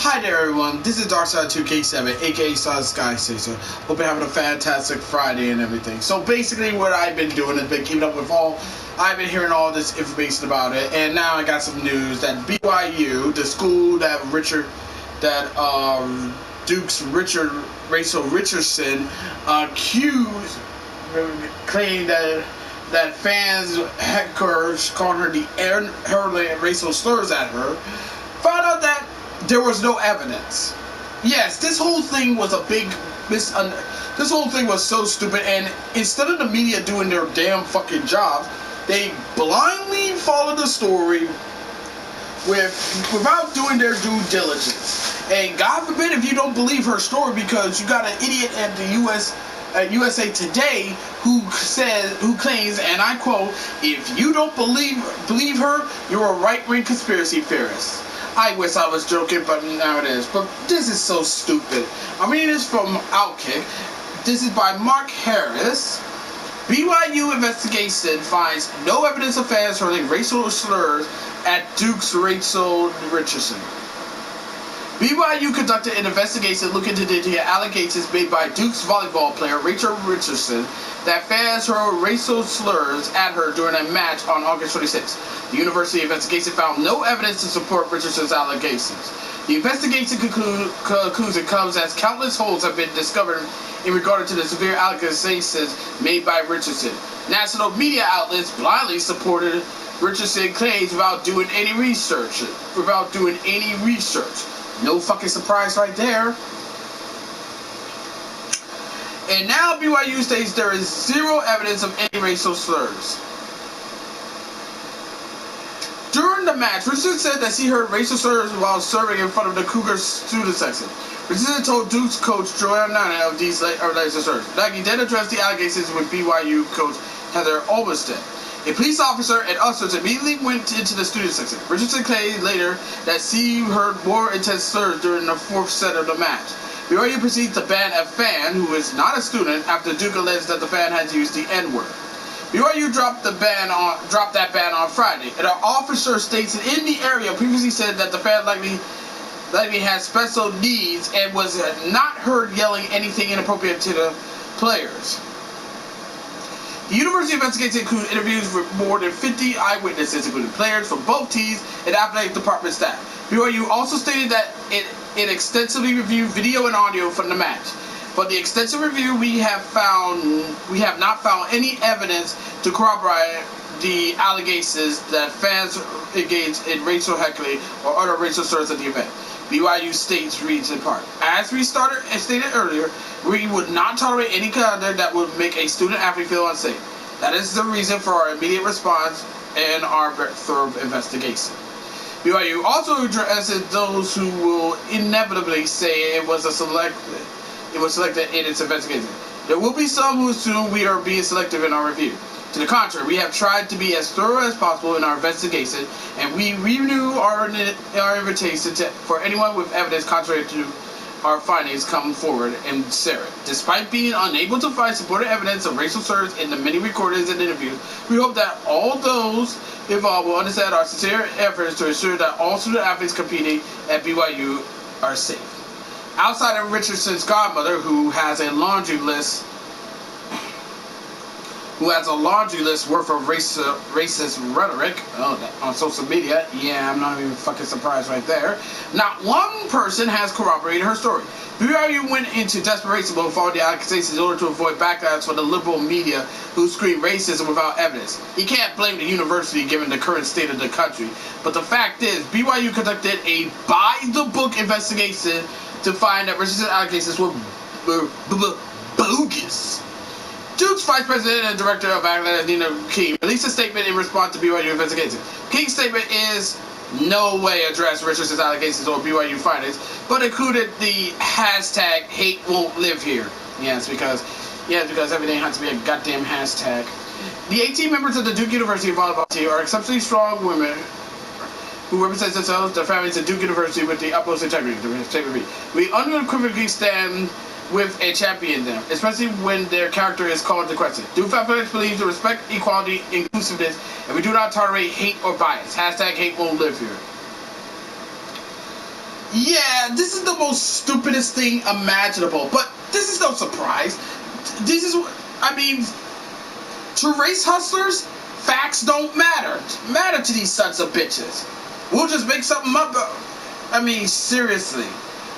Hi there everyone, this is Darkside2K7, aka Star Sky Chaser. Hope you're having a fantastic Friday and everything. So basically what I've been doing is been keeping up with I've been hearing all this information about it, and now I got some news that BYU, the school that Duke's Richardson claimed that fans hecklers called her hurling racial slurs at her, found out that there was no evidence. Yes, this whole thing was a big this whole thing was so stupid, and instead of the media doing their damn fucking job, they blindly followed the story without doing their due diligence. And God forbid if you don't believe her story, because you got an idiot at the USA Today who claims, and I quote, "If you don't believe her, you're a right-wing conspiracy theorist." I wish I was joking, but now it is. But this is so stupid. I'm reading this from Outkick. This is by Mark Harris. BYU investigation finds no evidence of fans hurling racial slurs at Duke's Richardson. BYU conducted an investigation looking into the allegations made by Duke's volleyball player Richardson that fans hurled racial slurs at her during a match on August 26. The university investigation found no evidence to support Richardson's allegations. The investigation conclusion comes as countless holes have been discovered in regard to the severe allegations made by Richardson. National media outlets blindly supported Richardson claims without doing any research. No fucking surprise right there. And now BYU states there is zero evidence of any racial slurs. During the match, Richardson said that she heard racial slurs while serving in front of the Cougars student section. Richardson told Duke's coach Joanna Nana of these racial slurs. Nagy then addressed the allegations with BYU coach Heather Olmstead. A police officer and ushers immediately went into the student section. Richardson claimed later that she heard more intense slurs during the fourth set of the match. BYU proceeded to ban a fan who is not a student after Duke alleged that the fan had used the N-word. BYU dropped that ban on Friday, and an officer stationed in the area previously said that the fan likely had special needs and was not heard yelling anything inappropriate to the players. The university investigation included interviews with more than 50 eyewitnesses, including players from both teams and athletic department staff. BYU also stated that it extensively reviewed video and audio from the match. For the extensive review, we have not found any evidence to corroborate the allegations that fans engaged in racial heckling or other racial slurs at the event. BYU states reads in part, as we stated earlier, we would not tolerate any conduct that would make a student athlete feel unsafe. That is the reason for our immediate response and our thorough investigation. BYU also addresses those who will inevitably say it was selected in its investigation. There will be some who assume we are being selective in our review. To the contrary, we have tried to be as thorough as possible in our investigation, and we renew our invitation for anyone with evidence contrary to our findings come forward and share it. Despite being unable to find supported evidence of racial slurs in the many recordings and interviews, we hope that all those involved will understand our sincere efforts to ensure that all student athletes competing at BYU are safe. Outside of Richardson's godmother, who has a laundry list worth of racist rhetoric on social media. Yeah, I'm not even fucking surprised right there. Not one person has corroborated her story. BYU went into desperation mode following the accusations in order to avoid backlash from the liberal media who scream racism without evidence. You can't blame the university given the current state of the country. But the fact is, BYU conducted a by-the-book investigation to find that Richardson's allegations were bogus. Duke's Vice President and Director of Athletics, Nina King, released a statement in response to BYU investigation. King's statement is no way addressed Richardson's allegations or BYU findings, but included the hashtag hate won't live here. Yes, because everything has to be a goddamn hashtag. The 18 members of the Duke University volleyball team are exceptionally strong women who represent themselves, their families, at Duke University with the utmost integrity. We unequivocally stand with and champion them, especially when their character is called into question. Duke Athletics believes in respect, equality, inclusiveness, and we do not tolerate hate or bias. Hashtag hate won't live here. Yeah, this is the most stupidest thing imaginable, but this is no surprise. This is, I mean, to race hustlers, facts don't matter to these sons of bitches. We'll just make something up. I mean, seriously.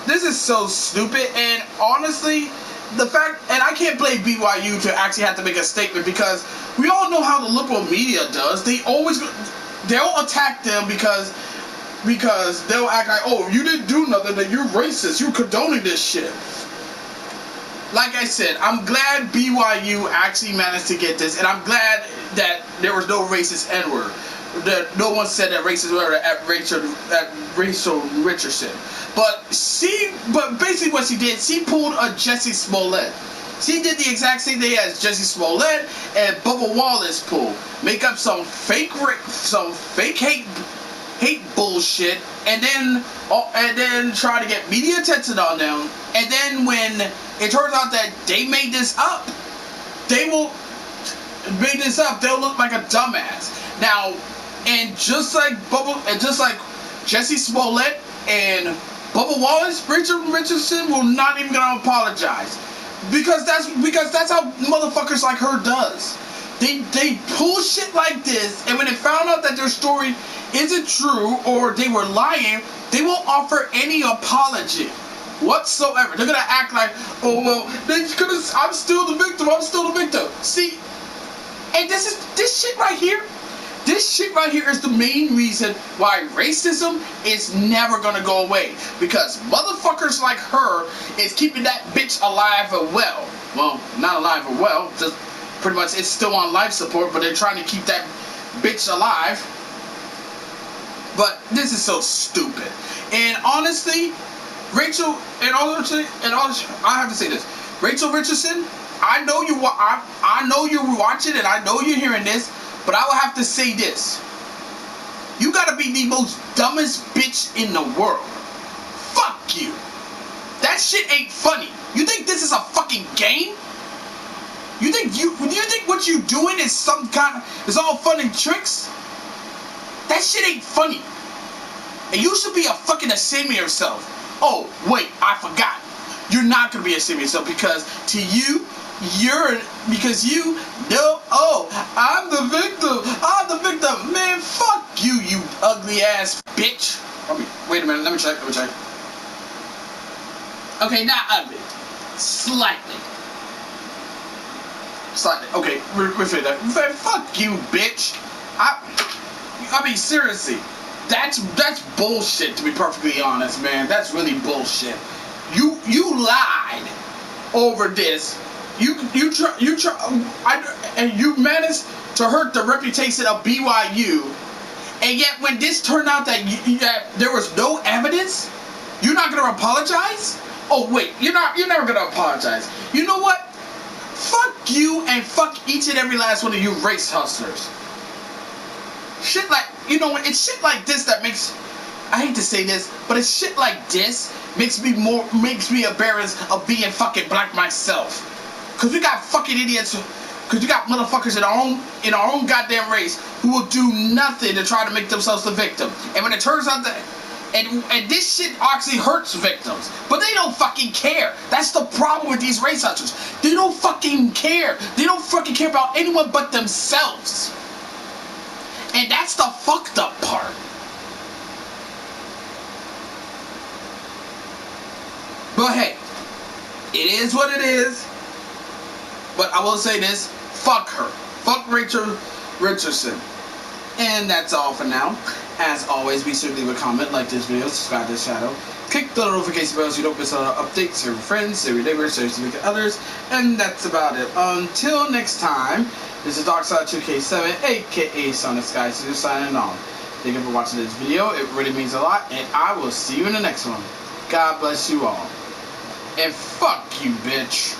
This is so stupid, and honestly, the fact, and I can't blame BYU to actually have to make a statement, because we all know how the liberal media does. They'll attack them because they'll act like, oh, you didn't do nothing, that you're racist, you're condoning this shit. Like I said, I'm glad BYU actually managed to get this, and I'm glad that there was no racist N-word. That no one said that racist word at Rachel Richardson. But basically what she did, she pulled a Jussie Smollett. She did the exact same thing as Jussie Smollett and Bubba Wallace pulled. Make up some fake hate bullshit, and then try to get media attention on them. And then when it turns out that they made this up, they'll look like a dumbass. Now, and just like Jussie Smollett and Bubba Wallace, Richardson will not even gonna apologize, because that's how motherfuckers like her does. They pull shit like this, and when they found out that their story isn't true or they were lying, they won't offer any apology whatsoever. They're gonna act like, oh well, I'm still the victim. See, and this shit right here. This shit right here is the main reason why racism is never gonna go away. Because motherfuckers like her is keeping that bitch alive and well. Well, not alive or well, just pretty much it's still on life support, but they're trying to keep that bitch alive. But this is so stupid. And honestly, Rachel, I have to say this. Rachel Richardson, I know you're watching and I know you're hearing this, but I will have to say this. You gotta be the most dumbest bitch in the world. Fuck you. That shit ain't funny. You think this is a fucking game? You think what you doing is is all fun and tricks? That shit ain't funny. And you should be fucking ashamed of yourself. Oh, wait, I forgot. You're not gonna be ashamed of yourself, because to you, oh, I'm the victim. Man, fuck you, you ugly ass bitch. Wait a minute, let me check. Okay, not ugly. Slightly. Okay, we're fit that. Fuck you, bitch. I mean, seriously. That's bullshit, to be perfectly honest, man. That's really bullshit. You lied over this. You managed to hurt the reputation of BYU, and yet when this turned out that there was no evidence, you're not gonna apologize? Oh wait, you're never gonna apologize. You know what? Fuck you and fuck each and every last one of you race hustlers. Shit like, it's shit like this that makes, I hate to say this, but it's shit like this makes me embarrassed of being fucking black myself. Cause we got fucking idiots, cause we got motherfuckers in our own goddamn race who will do nothing to try to make themselves the victim. And when it turns out that, and this shit actually hurts victims, but they don't fucking care. That's the problem with these race hustlers. They don't fucking care. They don't fucking care about anyone but themselves. And that's the fucked up part. But hey, it is what it is. But I will say this, fuck her. Fuck Rachel Richardson. And that's all for now. As always, be sure to leave a comment, like this video, subscribe to this channel, click the notification bell so you don't miss out on updates, share with friends, share with neighbors, share with others, and that's about it. Until next time, this is Darkside2K7, aka Sonic Sky, signing on. Thank you for watching this video, it really means a lot, and I will see you in the next one. God bless you all. And fuck you, bitch.